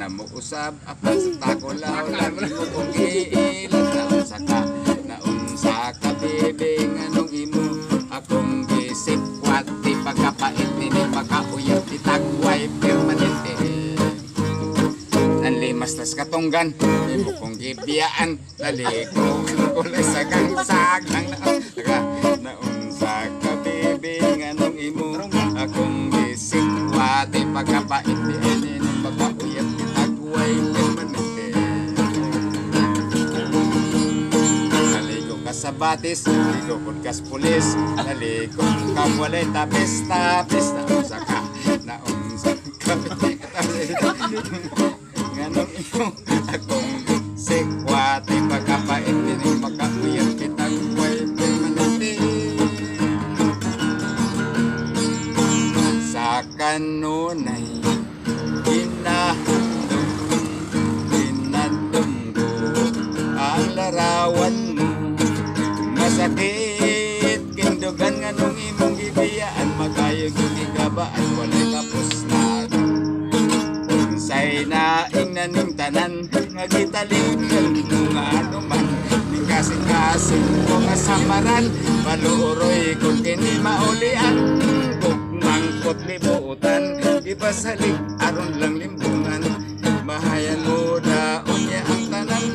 mo usab apan sa takolaw lagi mo kong giilat naunsa ka bebe nganong imo akong gisip kwati pagkapait nini pagkauyab itagway permanente nanlimas tas katunggan imo kong gibiyaan naliko kulay sa gangsag nang naunsa ka bebe nganong imo akong gisip kwati pagkapait nini pagkauyab itagway permanente sa batis, ligo kong kas pulis, naliko ka walay tapis, naunsa ka, nganong imo, akong sikwati, pagkapait din, pagkakuyang kitang way permanente. Sa kanunay, hinandong ko, ang larawan mo, masakit kindugan nga nung imong gibiyaan magayog yung igabaan walay kapos na unsay naing naning tanan nga gitaling nga ano man ning kasing-kasing mga samaran maluuroy kung kini maulian kung mangkot libutan ipasalig aron lang limbungan mahayan mo daon niya ang tanan